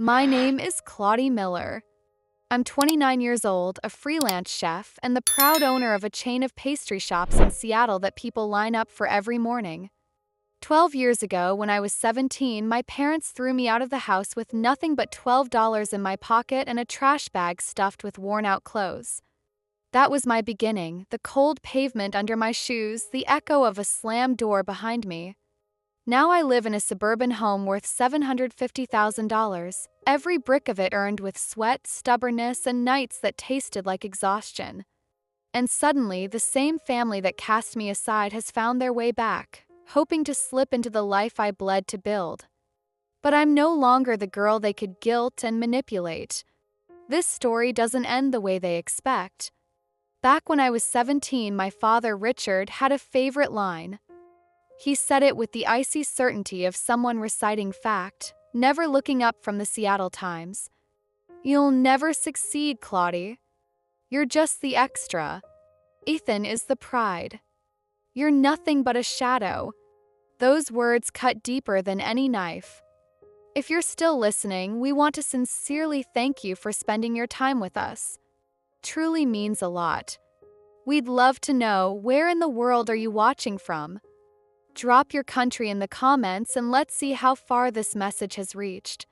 My name is Claudy Miller. I'm 29 years old, a freelance chef, and the proud owner of a chain of pastry shops in Seattle that people line up for every morning. 12 years ago, when I was 17, my parents threw me out of the house with nothing but $12 in my pocket and a trash bag stuffed with worn-out clothes. That was my beginning, the cold pavement under my shoes, the echo of a slammed door behind me. Now I live in a suburban home worth $750,000, every brick of it earned with sweat, stubbornness, and nights that tasted like exhaustion. And suddenly, the same family that cast me aside has found their way back, hoping to slip into the life I bled to build. But I'm no longer the girl they could guilt and manipulate. This story doesn't end the way they expect. Back when I was 17, my father, Richard, had a favorite line. He said it with the icy certainty of someone reciting fact, never looking up from the Seattle Times. "You'll never succeed, Claudy. You're just the extra. Ethan is the pride. You're nothing but a shadow." Those words cut deeper than any knife. If you're still listening, we want to sincerely thank you for spending your time with us. Truly means a lot. We'd love to know, where in the world are you watching from? Drop your country in the comments and let's see how far this message has reached.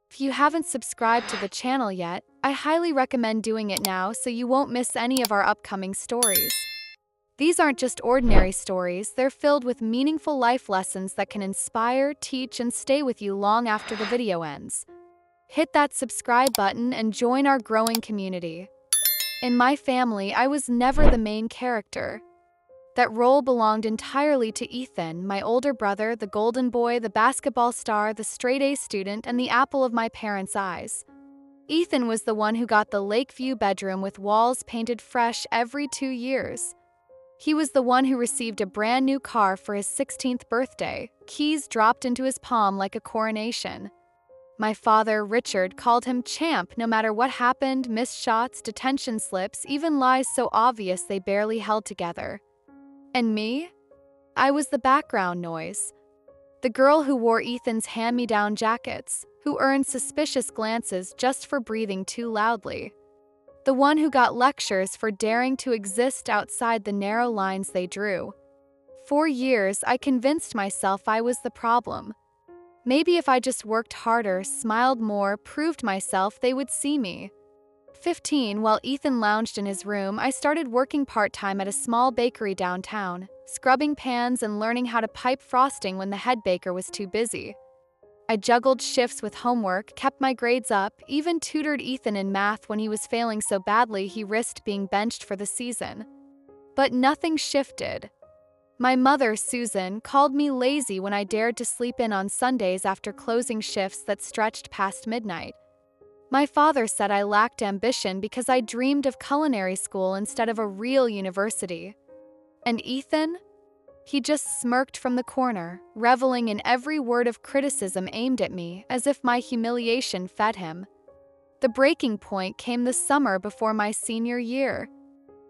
If you haven't subscribed to the channel yet, I highly recommend doing it now so you won't miss any of our upcoming stories. These aren't just ordinary stories, they're filled with meaningful life lessons that can inspire, teach, and stay with you long after the video ends. Hit that subscribe button and join our growing community. In my family, I was never the main character. That role belonged entirely to Ethan, my older brother, the golden boy, the basketball star, the straight-A student, and the apple of my parents' eyes. Ethan was the one who got the Lakeview bedroom with walls painted fresh every 2 years. He was the one who received a brand new car for his 16th birthday, keys dropped into his palm like a coronation. My father, Richard, called him champ no matter what happened, missed shots, detention slips, even lies so obvious they barely held together. And me? I was the background noise. The girl who wore Ethan's hand-me-down jackets, who earned suspicious glances just for breathing too loudly. The one who got lectures for daring to exist outside the narrow lines they drew. For years, I convinced myself I was the problem. Maybe if I just worked harder, smiled more, proved myself, they would see me. 15, while Ethan lounged in his room, I started working part-time at a small bakery downtown, scrubbing pans and learning how to pipe frosting when the head baker was too busy. I juggled shifts with homework, kept my grades up, even tutored Ethan in math when he was failing so badly he risked being benched for the season. But nothing shifted. My mother, Susan, called me lazy when I dared to sleep in on Sundays after closing shifts that stretched past midnight. My father said I lacked ambition because I dreamed of culinary school instead of a real university. And Ethan? He just smirked from the corner, reveling in every word of criticism aimed at me, as if my humiliation fed him. The breaking point came the summer before my senior year.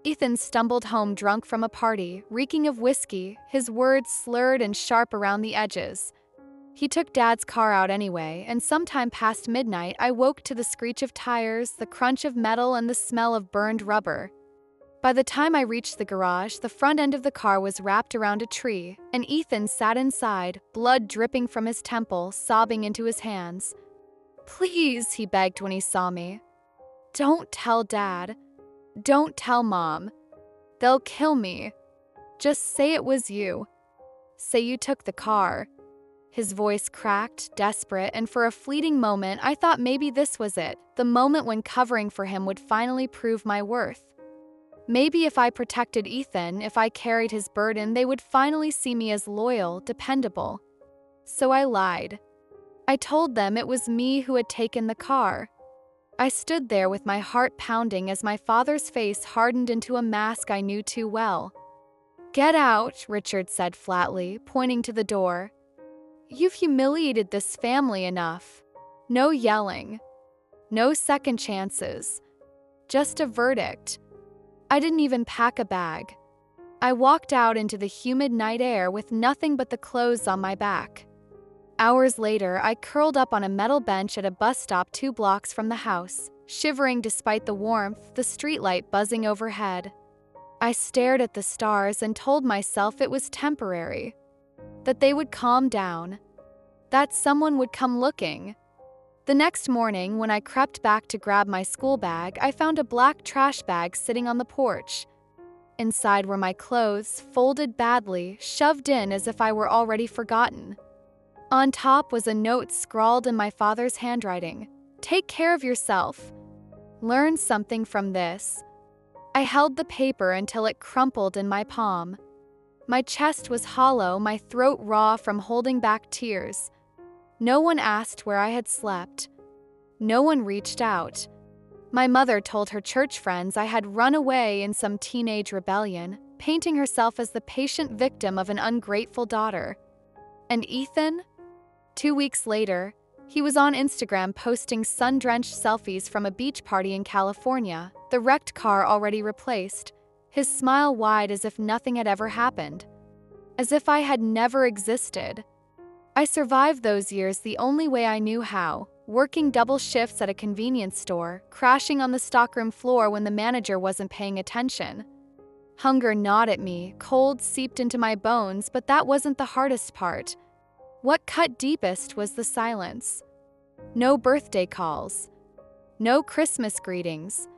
Ethan stumbled home drunk from a party, reeking of whiskey, his words slurred and sharp around the edges. He took Dad's car out anyway, and sometime past midnight, I woke to the screech of tires, the crunch of metal, and the smell of burned rubber. By the time I reached the garage, the front end of the car was wrapped around a tree, and Ethan sat inside, blood dripping from his temple, sobbing into his hands. "Please," he begged when he saw me. "Don't tell Dad. Don't tell Mom. They'll kill me. Just say it was you. Say you took the car." His voice cracked, desperate, and for a fleeting moment, I thought maybe this was it, the moment when covering for him would finally prove my worth. Maybe if I protected Ethan, if I carried his burden, they would finally see me as loyal, dependable. So I lied. I told them it was me who had taken the car. I stood there with my heart pounding as my father's face hardened into a mask I knew too well. "Get out," Richard said flatly, pointing to the door. "You've humiliated this family enough. No yelling. No second chances. Just a verdict." I didn't even pack a bag. I walked out into the humid night air with nothing but the clothes on my back. Hours later, I curled up on a metal bench at a bus stop 2 blocks from the house, shivering despite the warmth, the streetlight buzzing overhead. I stared at the stars and told myself it was temporary, that they would calm down, that someone would come looking. The next morning, when I crept back to grab my school bag, I found a black trash bag sitting on the porch. Inside were my clothes, folded badly, shoved in as if I were already forgotten. On top was a note scrawled in my father's handwriting. "Take care of yourself. Learn something from this." I held the paper until it crumpled in my palm. My chest was hollow, my throat raw from holding back tears. No one asked where I had slept. No one reached out. My mother told her church friends I had run away in some teenage rebellion, painting herself as the patient victim of an ungrateful daughter. And Ethan? 2 weeks later, he was on Instagram posting sun-drenched selfies from a beach party in California, the wrecked car already replaced, his smile wide as if nothing had ever happened. As if I had never existed. I survived those years the only way I knew how, working double shifts at a convenience store, crashing on the stockroom floor when the manager wasn't paying attention. Hunger gnawed at me, cold seeped into my bones, but that wasn't the hardest part. What cut deepest was the silence. No birthday calls. No Christmas greetings.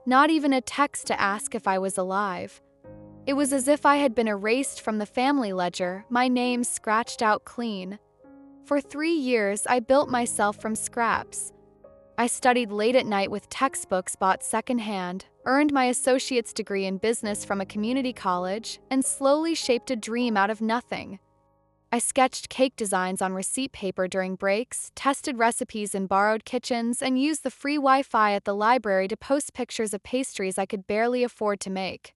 Not even a text to ask if I was alive. It was as if I had been erased from the family ledger, my name scratched out clean. For 3 years, I built myself from scraps. I studied late at night with textbooks bought secondhand, earned my associate's degree in business from a community college, and slowly shaped a dream out of nothing. I sketched cake designs on receipt paper during breaks, tested recipes in borrowed kitchens, and used the free Wi-Fi at the library to post pictures of pastries I could barely afford to make.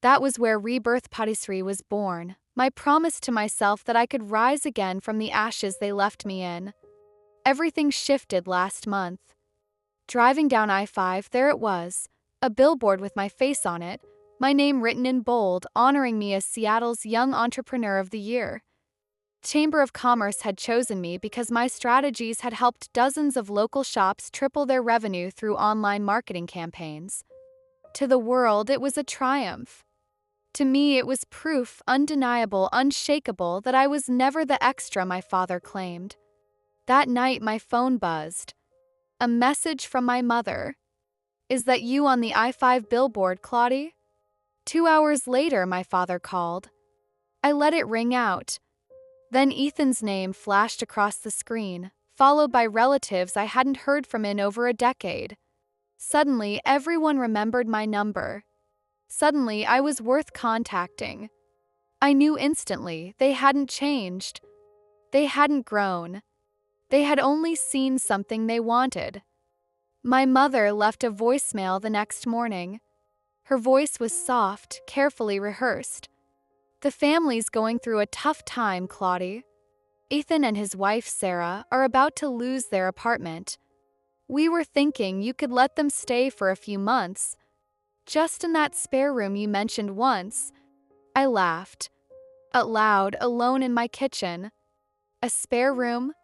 That was where Rebirth Patisserie was born, my promise to myself that I could rise again from the ashes they left me in. Everything shifted last month. Driving down I-5, there it was, a billboard with my face on it, my name written in bold, honoring me as Seattle's Young Entrepreneur of the Year. Chamber of Commerce had chosen me because my strategies had helped dozens of local shops triple their revenue through online marketing campaigns. To the world, it was a triumph. To me, it was proof, undeniable, unshakable, that I was never the extra my father claimed. That night, my phone buzzed. A message from my mother. "Is that you on the I-5 billboard, Claudy?" 2 hours later, my father called. I let it ring out. Then Ethan's name flashed across the screen, followed by relatives I hadn't heard from in over a decade. Suddenly, everyone remembered my number. Suddenly, I was worth contacting. I knew instantly they hadn't changed. They hadn't grown. They had only seen something they wanted. My mother left a voicemail the next morning. Her voice was soft, carefully rehearsed. "The family's going through a tough time, Claudy. Ethan and his wife, Sarah, are about to lose their apartment. We were thinking you could let them stay for a few months. Just in that spare room you mentioned once." I laughed. Out loud, alone in my kitchen. A spare room?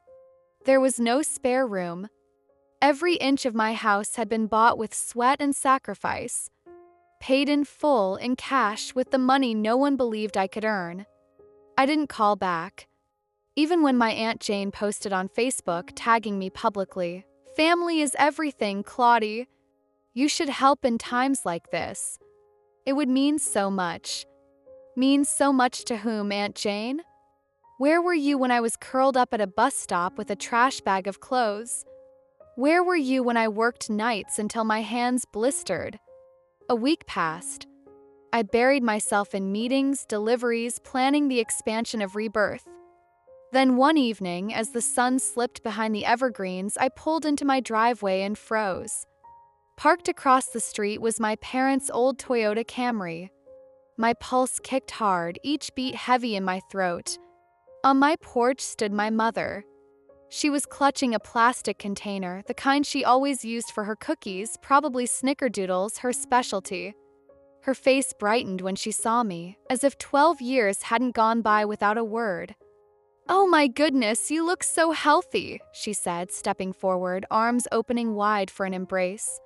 There was no spare room. Every inch of my house had been bought with sweat and sacrifice. Paid in full, in cash, with the money no one believed I could earn. I didn't call back. Even when my Aunt Jane posted on Facebook, tagging me publicly, "Family is everything, Claudy. You should help in times like this." It would mean so much. Mean so much to whom, Aunt Jane? Where were you when I was curled up at a bus stop with a trash bag of clothes? Where were you when I worked nights until my hands blistered? A week passed. I buried myself in meetings, deliveries, planning the expansion of Rebirth. Then one evening, as the sun slipped behind the evergreens, I pulled into my driveway and froze. Parked across the street was my parents' old Toyota Camry. My pulse kicked hard, each beat heavy in my throat. On my porch stood my mother. She was clutching a plastic container, the kind she always used for her cookies, probably snickerdoodles, her specialty. Her face brightened when she saw me, as if 12 years hadn't gone by without a word. "Oh my goodness, you look so healthy," she said, stepping forward, arms opening wide for an embrace.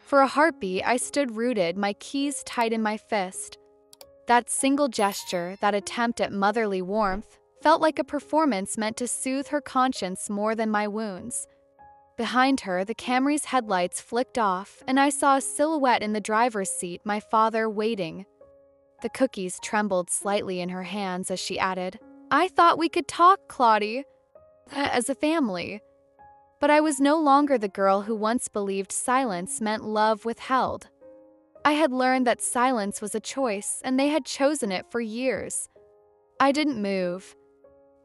For a heartbeat, I stood rooted, my keys tight in my fist. That single gesture, that attempt at motherly warmth, felt like a performance meant to soothe her conscience more than my wounds. Behind her, the Camry's headlights flicked off, and I saw a silhouette in the driver's seat, my father waiting. The cookies trembled slightly in her hands as she added, "I thought we could talk, Claudy, as a family." But I was no longer the girl who once believed silence meant love withheld. I had learned that silence was a choice, and they had chosen it for years. I didn't move.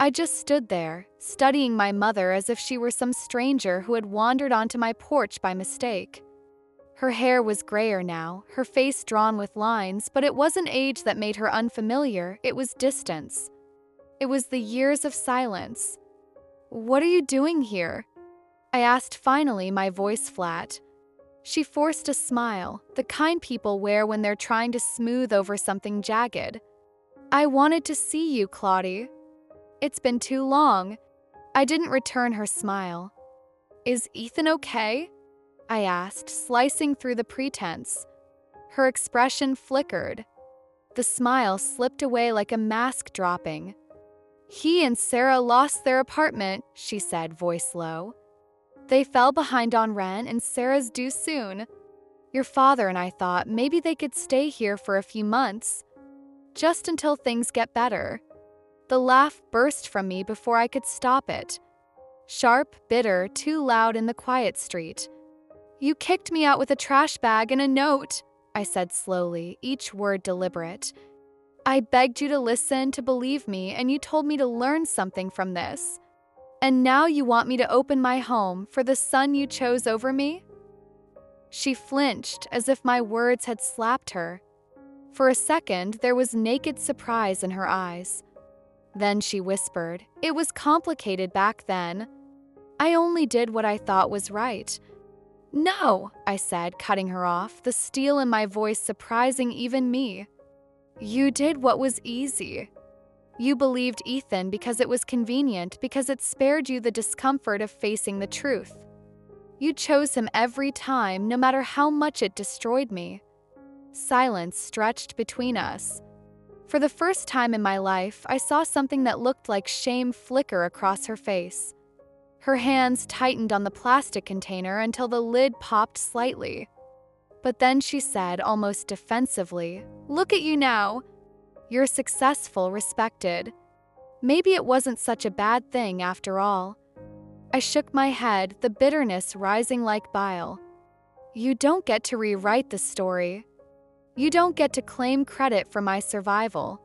I just stood there, studying my mother as if she were some stranger who had wandered onto my porch by mistake. Her hair was grayer now, her face drawn with lines, but it wasn't age that made her unfamiliar, it was distance. It was the years of silence. "What are you doing here?" I asked finally, my voice flat. She forced a smile, the kind people wear when they're trying to smooth over something jagged. "I wanted to see you, Claudy. It's been too long." I didn't return her smile. "Is Ethan okay?" I asked, slicing through the pretense. Her expression flickered. The smile slipped away like a mask dropping. "He and Sarah lost their apartment," she said, voice low. "They fell behind on rent and Sarah's due soon. Your father and I thought maybe they could stay here for a few months, just until things get better." The laugh burst from me before I could stop it. Sharp, bitter, too loud in the quiet street. "You kicked me out with a trash bag and a note," I said slowly, each word deliberate. "I begged you to listen, to believe me, and you told me to learn something from this. And now you want me to open my home for the son you chose over me?" She flinched as if my words had slapped her. For a second, there was naked surprise in her eyes. Then she whispered, "It was complicated back then. I only did what I thought was right." "No," I said, cutting her off, the steel in my voice surprising even me. "You did what was easy. You believed Ethan because it was convenient, because it spared you the discomfort of facing the truth. You chose him every time, no matter how much it destroyed me." Silence stretched between us. For the first time in my life, I saw something that looked like shame flicker across her face. Her hands tightened on the plastic container until the lid popped slightly. But then she said, almost defensively, "Look at you now. You're successful, respected. Maybe it wasn't such a bad thing after all." I shook my head, the bitterness rising like bile. "You don't get to rewrite the story. You don't get to claim credit for my survival.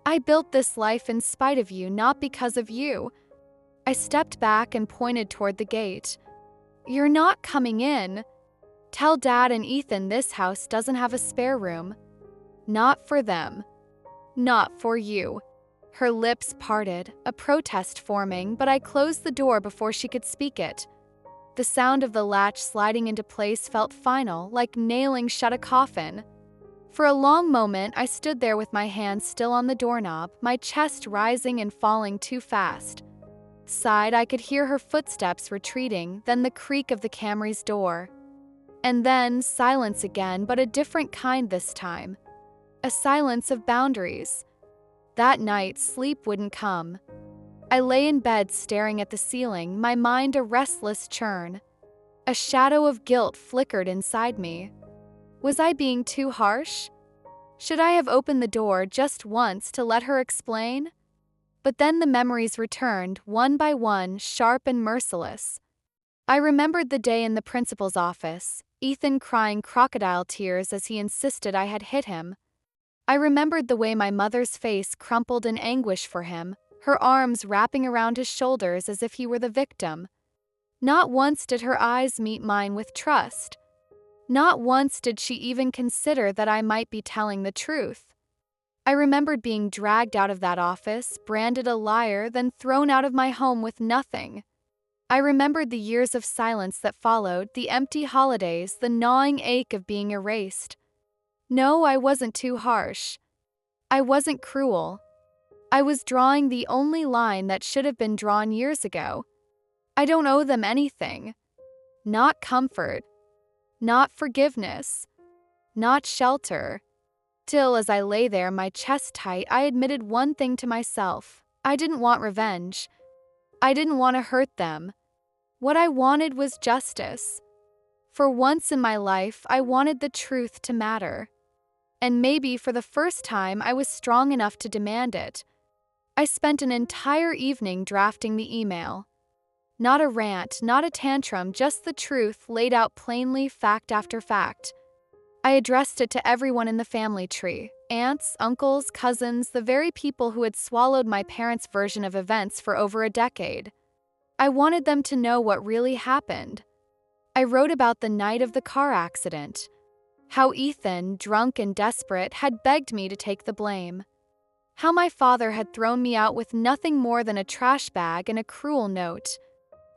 I built this life in spite of you, not because of you." I stepped back and pointed toward the gate. "You're not coming in. Tell Dad and Ethan this house doesn't have a spare room. Not for them. Not for you." Her lips parted, a protest forming, but I closed the door before she could speak it. The sound of the latch sliding into place felt final, like nailing shut a coffin. For a long moment, I stood there with my hands still on the doorknob, my chest rising and falling too fast. Side, I could hear her footsteps retreating, then the creak of the Camry's door. And then silence again, but a different kind this time. A silence of boundaries. That night, sleep wouldn't come. I lay in bed staring at the ceiling, my mind a restless churn. A shadow of guilt flickered inside me. Was I being too harsh? Should I have opened the door just once to let her explain? But then the memories returned, one by one, sharp and merciless. I remembered the day in the principal's office, Ethan crying crocodile tears as he insisted I had hit him. I remembered the way my mother's face crumpled in anguish for him, her arms wrapping around his shoulders as if he were the victim. Not once did her eyes meet mine with trust. Not once did she even consider that I might be telling the truth. I remembered being dragged out of that office, branded a liar, then thrown out of my home with nothing. I remembered the years of silence that followed, the empty holidays, the gnawing ache of being erased. No, I wasn't too harsh. I wasn't cruel. I was drawing the only line that should have been drawn years ago. I don't owe them anything. Not comfort. Not forgiveness. Not shelter. Still, as I lay there, my chest tight, I admitted one thing to myself. I didn't want revenge. I didn't want to hurt them. What I wanted was justice. For once in my life, I wanted the truth to matter. And maybe for the first time, I was strong enough to demand it. I spent an entire evening drafting the email. Not a rant, not a tantrum, just the truth laid out plainly, fact after fact. I addressed it to everyone in the family tree, aunts, uncles, cousins, the very people who had swallowed my parents' version of events for over a decade. I wanted them to know what really happened. I wrote about the night of the car accident, how Ethan, drunk and desperate, had begged me to take the blame, how my father had thrown me out with nothing more than a trash bag and a cruel note.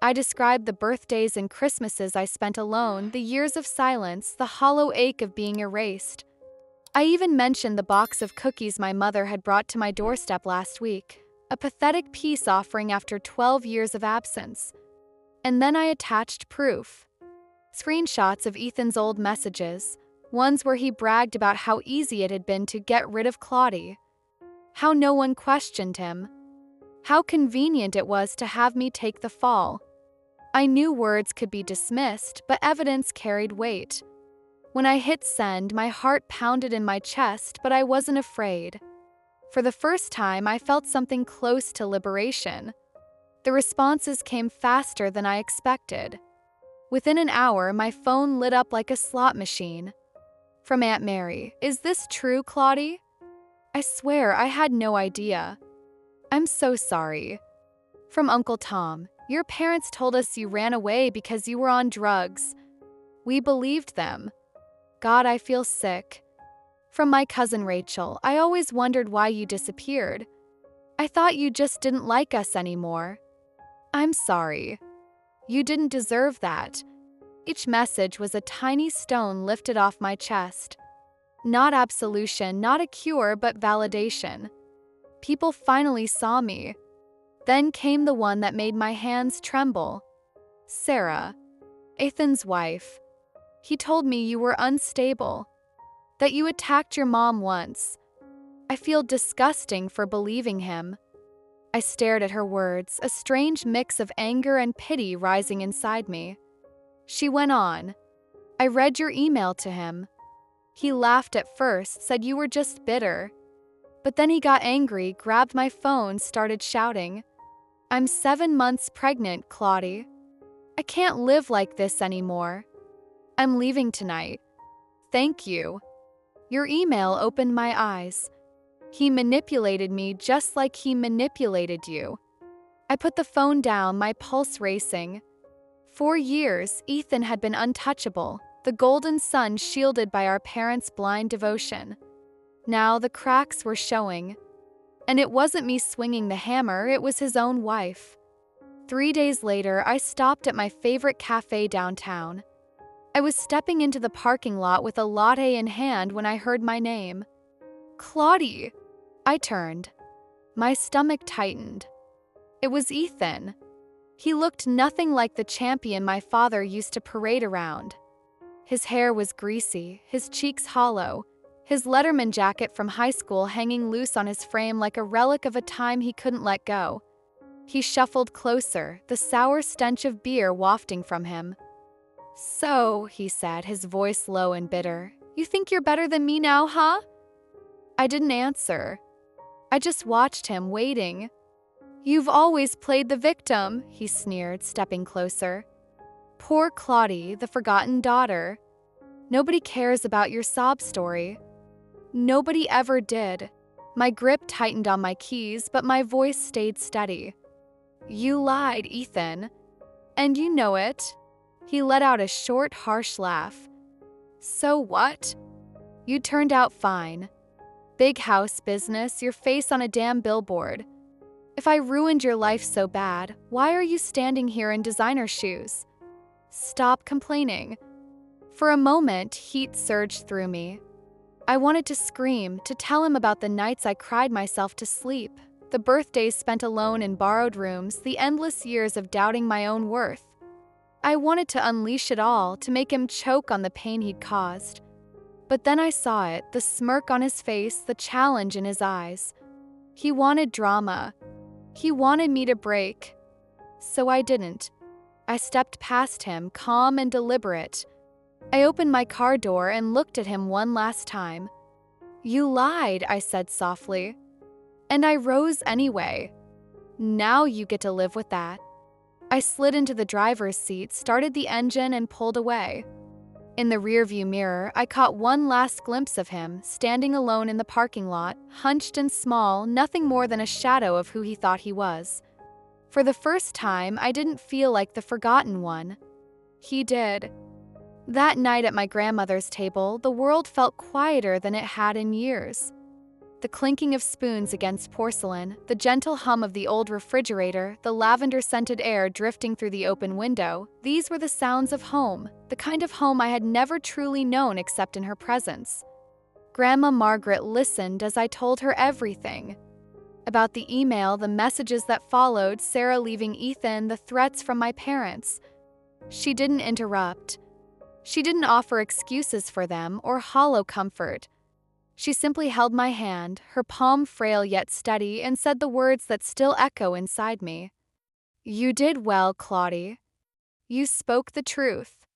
I described the birthdays and Christmases I spent alone, the years of silence, the hollow ache of being erased. I even mentioned the box of cookies my mother had brought to my doorstep last week, a pathetic peace offering after 12 years of absence. And then I attached proof. Screenshots of Ethan's old messages, ones where he bragged about how easy it had been to get rid of Claudy, how no one questioned him, how convenient it was to have me take the fall. I knew words could be dismissed, but evidence carried weight. When I hit send, my heart pounded in my chest, but I wasn't afraid. For the first time, I felt something close to liberation. The responses came faster than I expected. Within an hour, my phone lit up like a slot machine. From Aunt Mary, "Is this true, Claudy?" I swear I had no idea. "I'm so sorry." From Uncle Tom, "Your parents told us you ran away because you were on drugs. We believed them. God, I feel sick." From my cousin Rachel, "I always wondered why you disappeared. I thought you just didn't like us anymore. I'm sorry. You didn't deserve that." Each message was a tiny stone lifted off my chest. Not absolution, not a cure, but validation. People finally saw me. Then came the one that made my hands tremble. Sarah, Ethan's wife. "He told me you were unstable, that you attacked your mom once." I feel disgusting for believing him. I stared at her words, a strange mix of anger and pity rising inside me. She went on, "I read your email to him. He laughed at first, said you were just bitter. But then he got angry, grabbed my phone, started shouting. I'm 7 months pregnant, Claudy. I can't live like this anymore. I'm leaving tonight. Thank you." Your email opened my eyes. He manipulated me just like he manipulated you. I put the phone down, my pulse racing. For years, Ethan had been untouchable, the golden sun shielded by our parents' blind devotion. Now the cracks were showing. And it wasn't me swinging the hammer, it was his own wife. 3 days later, I stopped at my favorite cafe downtown. I was stepping into the parking lot with a latte in hand when I heard my name. "Claudy!" I turned. My stomach tightened. It was Ethan. He looked nothing like the champion my father used to parade around. His hair was greasy, his cheeks hollow, his Letterman jacket from high school hanging loose on his frame like a relic of a time he couldn't let go. He shuffled closer, the sour stench of beer wafting from him. "So," he said, his voice low and bitter, "you think you're better than me now, huh?" I didn't answer. I just watched him, waiting. "You've always played the victim," he sneered, stepping closer. "Poor Claudy, the forgotten daughter. Nobody cares about your sob story. Nobody ever did." My grip tightened on my keys, but my voice stayed steady. "You lied, Ethan. And you know it." He let out a short, harsh laugh. "So what? You turned out fine. Big house business, your face on a damn billboard. If I ruined your life so bad, why are you standing here in designer shoes? Stop complaining." For a moment, heat surged through me. I wanted to scream, to tell him about the nights I cried myself to sleep, the birthdays spent alone in borrowed rooms, the endless years of doubting my own worth. I wanted to unleash it all, to make him choke on the pain he'd caused. But then I saw it, the smirk on his face, the challenge in his eyes. He wanted drama. He wanted me to break. So I didn't. I stepped past him, calm and deliberate. I opened my car door and looked at him one last time. "You lied," I said softly. "And I rose anyway. Now you get to live with that." I slid into the driver's seat, started the engine, and pulled away. In the rearview mirror, I caught one last glimpse of him, standing alone in the parking lot, hunched and small, nothing more than a shadow of who he thought he was. For the first time, I didn't feel like the forgotten one. He did. That night at my grandmother's table, the world felt quieter than it had in years. The clinking of spoons against porcelain, the gentle hum of the old refrigerator, the lavender-scented air drifting through the open window, these were the sounds of home, the kind of home I had never truly known except in her presence. Grandma Margaret listened as I told her everything. About the email, the messages that followed, Sarah leaving Ethan, the threats from my parents. She didn't interrupt. She didn't offer excuses for them or hollow comfort. She simply held my hand, her palm frail yet steady, and said the words that still echo inside me. "You did well, Claudy. You spoke the truth."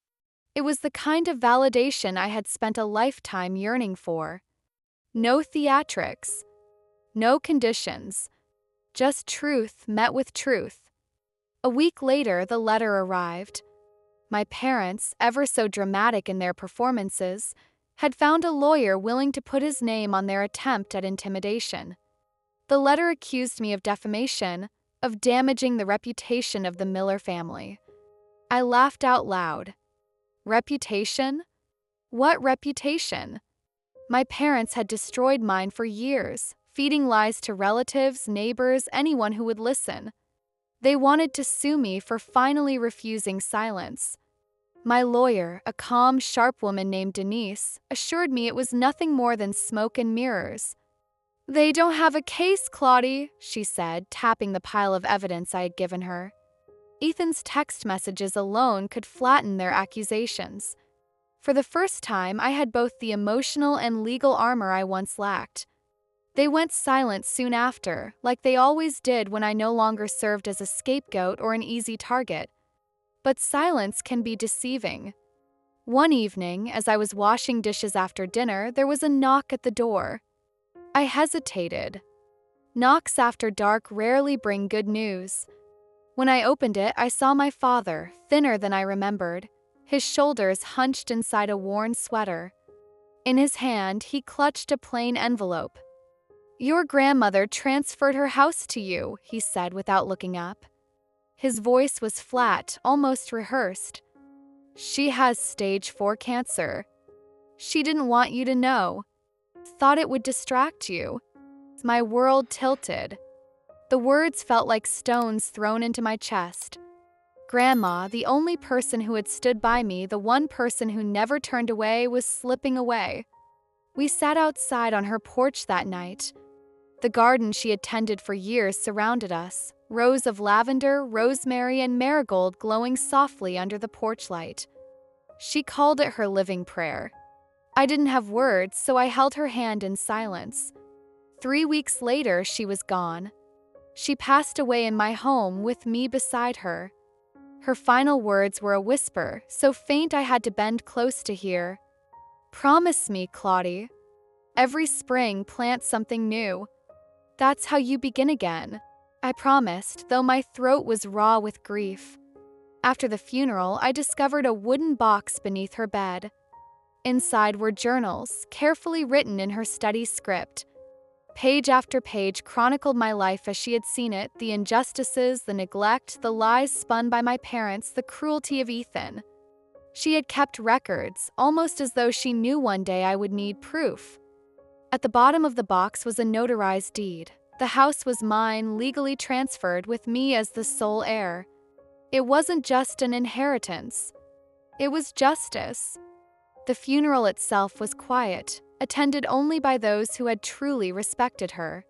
It was the kind of validation I had spent a lifetime yearning for. No theatrics. No conditions. Just truth met with truth. A week later, the letter arrived. My parents, ever so dramatic in their performances, had found a lawyer willing to put his name on their attempt at intimidation. The letter accused me of defamation, of damaging the reputation of the Miller family. I laughed out loud. Reputation? What reputation? My parents had destroyed mine for years, feeding lies to relatives, neighbors, anyone who would listen. They wanted to sue me for finally refusing silence. My lawyer, a calm, sharp woman named Denise, assured me it was nothing more than smoke and mirrors. "They don't have a case, Claudy," she said, tapping the pile of evidence I had given her. Ethan's text messages alone could flatten their accusations. For the first time, I had both the emotional and legal armor I once lacked. They went silent soon after, like they always did when I no longer served as a scapegoat or an easy target. But silence can be deceiving. One evening, as I was washing dishes after dinner, there was a knock at the door. I hesitated. Knocks after dark rarely bring good news. When I opened it, I saw my father, thinner than I remembered, his shoulders hunched inside a worn sweater. In his hand, he clutched a plain envelope. "Your grandmother transferred her house to you," he said without looking up. His voice was flat, almost rehearsed. "She has stage 4 cancer. She didn't want you to know. Thought it would distract you." My world tilted. The words felt like stones thrown into my chest. Grandma, the only person who had stood by me, the one person who never turned away, was slipping away. We sat outside on her porch that night. The garden she had tended for years surrounded us, rows of lavender, rosemary, and marigold glowing softly under the porch light. She called it her living prayer. I didn't have words, so I held her hand in silence. 3 weeks later, she was gone. She passed away in my home with me beside her. Her final words were a whisper, so faint I had to bend close to hear. "Promise me, Claudy. Every spring, plant something new. That's how you begin again." I promised, though my throat was raw with grief. After the funeral, I discovered a wooden box beneath her bed. Inside were journals, carefully written in her study script. Page after page chronicled my life as she had seen it, the injustices, the neglect, the lies spun by my parents, the cruelty of Ethan. She had kept records, almost as though she knew one day I would need proof. At the bottom of the box was a notarized deed. The house was mine, legally transferred, with me as the sole heir. It wasn't just an inheritance. It was justice. The funeral itself was quiet, attended only by those who had truly respected her.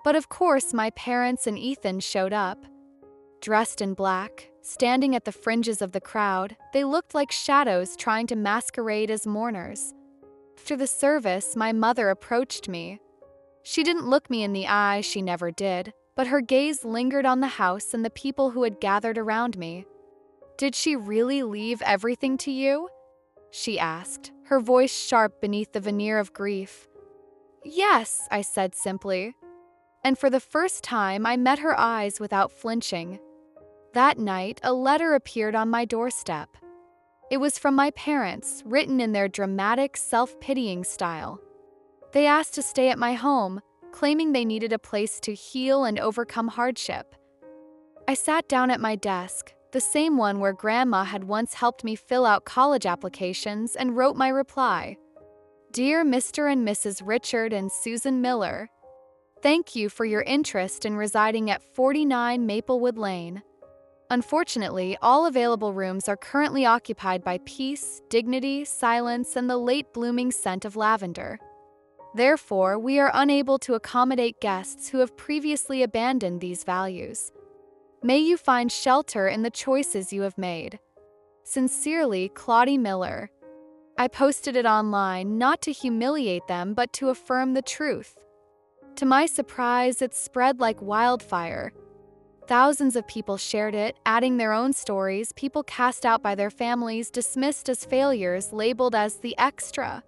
But of course, my parents and Ethan showed up. Dressed in black, standing at the fringes of the crowd, they looked like shadows trying to masquerade as mourners. After the service, my mother approached me. She didn't look me in the eye, she never did, but her gaze lingered on the house and the people who had gathered around me. "Did she really leave everything to you?" she asked, her voice sharp beneath the veneer of grief. "Yes," I said simply. And for the first time, I met her eyes without flinching. That night, a letter appeared on my doorstep. It was from my parents, written in their dramatic, self-pitying style. They asked to stay at my home, claiming they needed a place to heal and overcome hardship. I sat down at my desk, the same one where Grandma had once helped me fill out college applications, and wrote my reply. "Dear Mr. and Mrs. Richard and Susan Miller, thank you for your interest in residing at 49 Maplewood Lane. Unfortunately, all available rooms are currently occupied by peace, dignity, silence, and the late-blooming scent of lavender. Therefore, we are unable to accommodate guests who have previously abandoned these values. May you find shelter in the choices you have made. Sincerely, Claudy Miller." I posted it online not to humiliate them but to affirm the truth. To my surprise, it spread like wildfire. Thousands of people shared it, adding their own stories, people cast out by their families, dismissed as failures, labeled as the extra.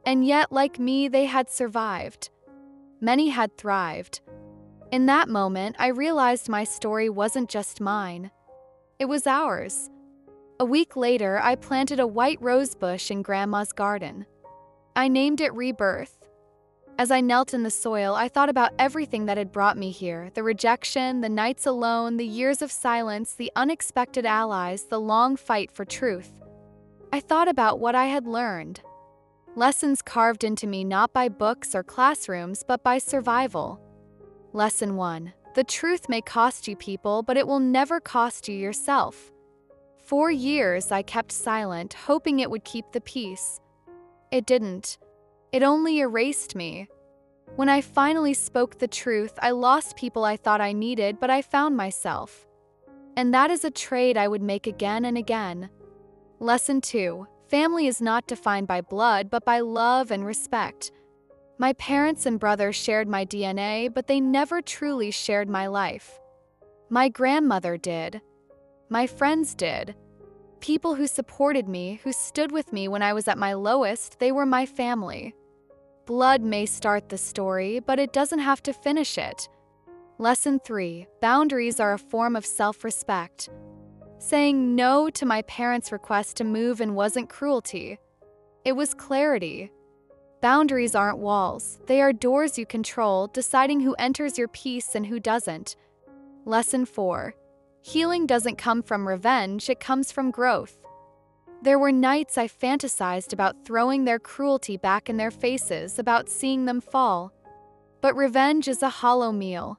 And yet, like me, they had survived. Many had thrived. In that moment, I realized my story wasn't just mine. It was ours. A week later, I planted a white rose bush in Grandma's garden. I named it Rebirth. As I knelt in the soil, I thought about everything that had brought me here: the rejection, the nights alone, the years of silence, the unexpected allies, the long fight for truth. I thought about what I had learned. Lessons carved into me not by books or classrooms, but by survival. Lesson 1. The truth may cost you people, but it will never cost you yourself. For years, I kept silent, hoping it would keep the peace. It didn't. It only erased me. When I finally spoke the truth, I lost people I thought I needed, but I found myself. And that is a trade I would make again and again. Lesson 2. Family is not defined by blood, but by love and respect. My parents and brother shared my DNA, but they never truly shared my life. My grandmother did. My friends did. People who supported me, who stood with me when I was at my lowest, they were my family. Blood may start the story, but it doesn't have to finish it. Lesson 3. Boundaries are a form of self-respect. Saying no to my parents' request to move in wasn't cruelty. It was clarity. Boundaries aren't walls. They are doors you control, deciding who enters your peace and who doesn't. Lesson 4. Healing doesn't come from revenge, it comes from growth. There were nights I fantasized about throwing their cruelty back in their faces, about seeing them fall. But revenge is a hollow meal.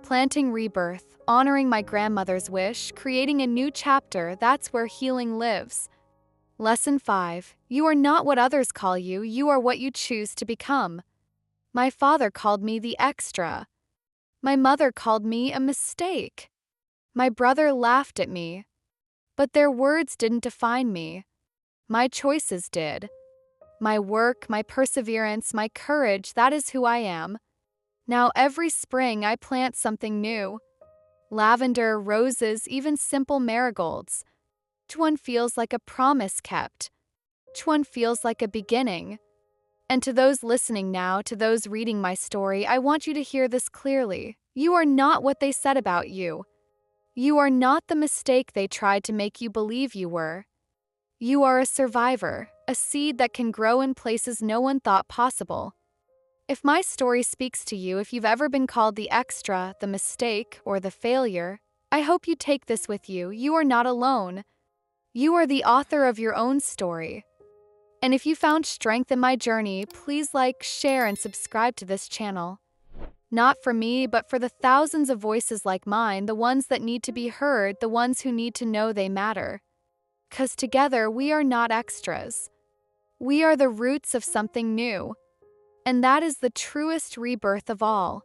Planting rebirth, honoring my grandmother's wish, creating a new chapter, that's where healing lives. Lesson 5. You are not what others call you, you are what you choose to become. My father called me the extra. My mother called me a mistake. My brother laughed at me. But their words didn't define me. My choices did. My work, my perseverance, my courage, that is who I am. Now every spring I plant something new. Lavender, roses, even simple marigolds. Each one feels like a promise kept. Each one feels like a beginning. And to those listening now, to those reading my story, I want you to hear this clearly. You are not what they said about you. You are not the mistake they tried to make you believe you were. You are a survivor, a seed that can grow in places no one thought possible. If my story speaks to you, if you've ever been called the extra, the mistake, or the failure, I hope you take this with you. You are not alone. You are the author of your own story. And if you found strength in my journey, please like, share, and subscribe to this channel. Not for me, but for the thousands of voices like mine, the ones that need to be heard, the ones who need to know they matter. 'Cause together we are not extras. We are the roots of something new. And that is the truest rebirth of all.